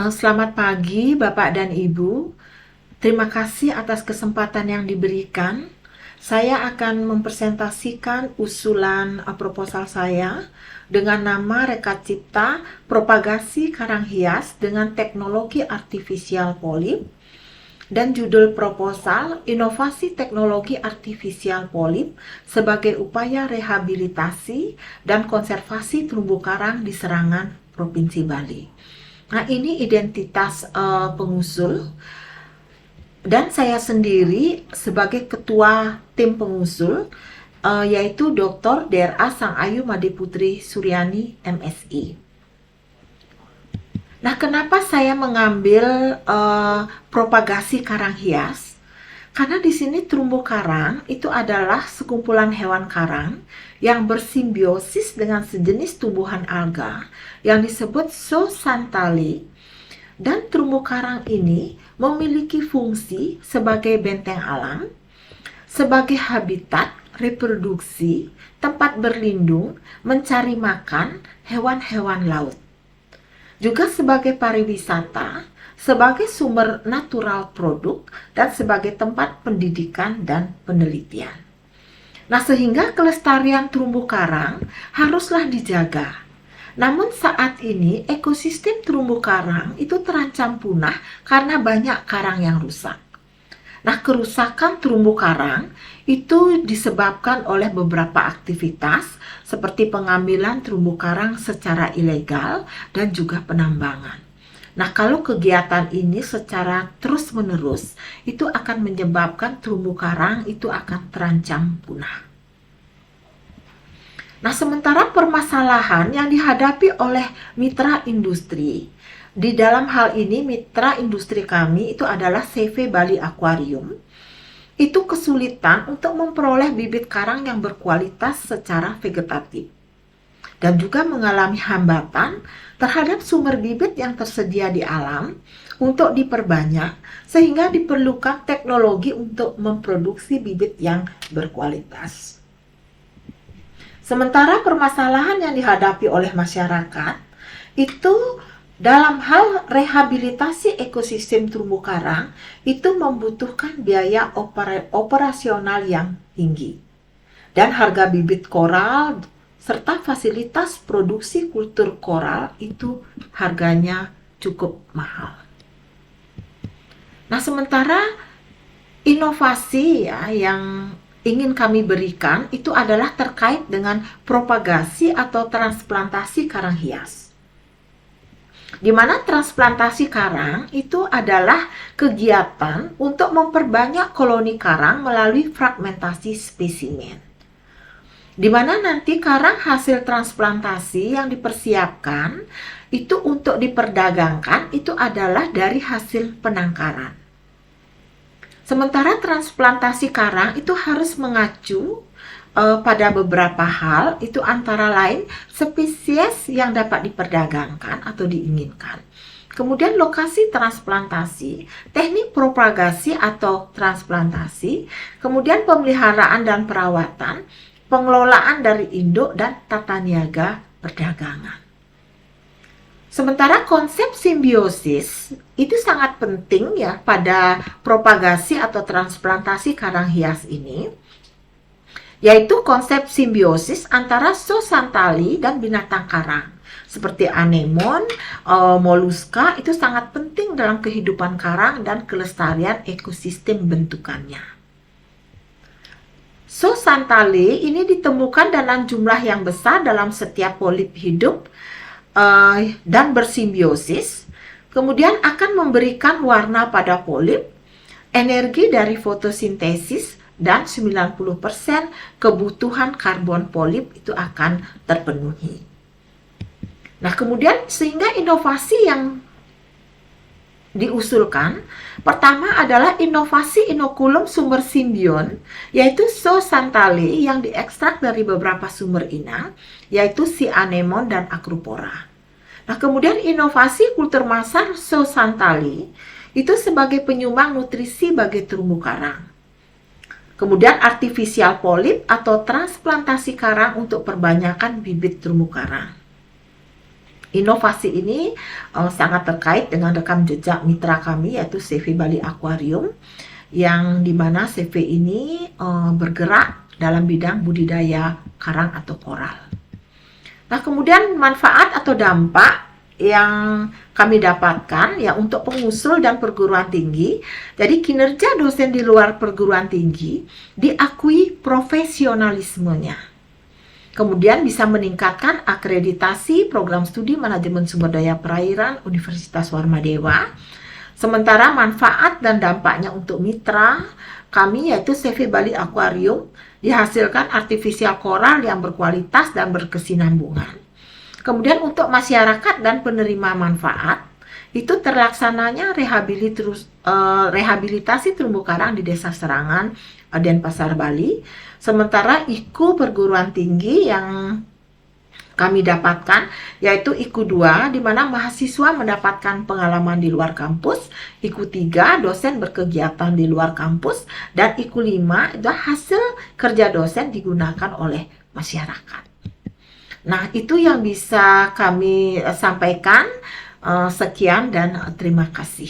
Selamat pagi, Bapak dan Ibu. Terima kasih atas kesempatan yang diberikan. Saya akan mempresentasikan usulan proposal saya dengan nama Reka Cipta Propagasi Karang Hias dengan Teknologi Artifisial Polip dan judul proposal Inovasi Teknologi Artifisial Polip sebagai upaya rehabilitasi dan konservasi terumbu karang di Serangan, Provinsi Bali. Nah, ini identitas pengusul dan saya sendiri sebagai ketua tim pengusul, yaitu Dr. Dra. Sangayu Madeputri Suryani, MSI. Nah, kenapa saya mengambil propagasi karang hias? Karena di sini terumbu karang itu adalah sekumpulan hewan karang yang bersimbiosis dengan sejenis tumbuhan alga yang disebut zooxanthellae, dan terumbu karang ini memiliki fungsi sebagai benteng alam, sebagai habitat, reproduksi, tempat berlindung, mencari makan hewan-hewan laut. Juga sebagai pariwisata, sebagai sumber natural produk, dan sebagai tempat pendidikan dan penelitian. Nah, sehingga kelestarian terumbu karang haruslah dijaga. Namun saat ini ekosistem terumbu karang itu terancam punah karena banyak karang yang rusak. Nah, kerusakan terumbu karang itu disebabkan oleh beberapa aktivitas seperti pengambilan terumbu karang secara ilegal dan juga penambangan. Nah, kalau kegiatan ini secara terus-menerus, itu akan menyebabkan terumbu karang itu akan terancam punah. Nah, sementara permasalahan yang dihadapi oleh mitra industri, di dalam hal ini mitra industri kami itu adalah CV Bali Aquarium, itu kesulitan untuk memperoleh bibit karang yang berkualitas secara vegetatif. Dan juga mengalami hambatan terhadap sumber bibit yang tersedia di alam untuk diperbanyak, sehingga diperlukan teknologi untuk memproduksi bibit yang berkualitas. Sementara permasalahan yang dihadapi oleh masyarakat itu dalam hal rehabilitasi ekosistem terumbu karang itu membutuhkan biaya operasional yang tinggi. Dan harga bibit koral serta fasilitas produksi kultur koral itu harganya cukup mahal. Nah, sementara inovasi ya yang ingin kami berikan itu adalah terkait dengan propagasi atau transplantasi karang hias. Di mana transplantasi karang itu adalah kegiatan untuk memperbanyak koloni karang melalui fragmentasi spesimen. Di mana nanti karang hasil transplantasi yang dipersiapkan itu untuk diperdagangkan itu adalah dari hasil penangkaran. Sementara transplantasi karang itu harus mengacu pada beberapa hal, itu antara lain spesies yang dapat diperdagangkan atau diinginkan. Kemudian lokasi transplantasi, teknik propagasi atau transplantasi, kemudian pemeliharaan dan perawatan, pengelolaan dari induk dan tata niaga perdagangan. Sementara konsep simbiosis itu sangat penting ya pada propagasi atau transplantasi karang hias ini, yaitu konsep simbiosis antara zooxanthellae dan binatang karang seperti anemon, moluska itu sangat penting dalam kehidupan karang dan kelestarian ekosistem bentukannya. Zooxanthellae ini ditemukan dalam jumlah yang besar dalam setiap polip hidup dan bersimbiosis, kemudian akan memberikan warna pada polip, energi dari fotosintesis, dan 90% kebutuhan karbon polip itu akan terpenuhi. Nah, kemudian sehingga inovasi yang diusulkan, pertama adalah inovasi inokulum sumber simbion, yaitu zooxanthellae yang diekstrak dari beberapa sumber inang, yaitu si anemon dan acropora. Nah, kemudian inovasi kultur masar zooxanthellae itu sebagai penyumbang nutrisi bagi terumbu karang. Kemudian artificial polip atau transplantasi karang untuk perbanyakan bibit terumbu karang. Inovasi ini sangat terkait dengan rekam jejak mitra kami yaitu CV Bali Aquarium, yang dimana CV ini bergerak dalam bidang budidaya karang atau koral. Nah, kemudian manfaat atau dampak yang kami dapatkan ya untuk pengusul dan perguruan tinggi. Jadi kinerja dosen di luar perguruan tinggi diakui profesionalismenya. Kemudian bisa meningkatkan akreditasi program studi manajemen sumber daya perairan Universitas Warmadewa. Sementara manfaat dan dampaknya untuk mitra kami yaitu CV Bali Aquarium dihasilkan artificial coral yang berkualitas dan berkesinambungan. Kemudian untuk masyarakat dan penerima manfaat itu terlaksananya rehabilitasi terumbu karang di Desa Serangan, Denpasar, Bali. Sementara IKU perguruan tinggi yang kami dapatkan yaitu IKU 2 di mana mahasiswa mendapatkan pengalaman di luar kampus, IKU 3 dosen berkegiatan di luar kampus, dan IKU 5 itu hasil kerja dosen digunakan oleh masyarakat. Nah, itu yang bisa kami sampaikan. Sekian dan terima kasih.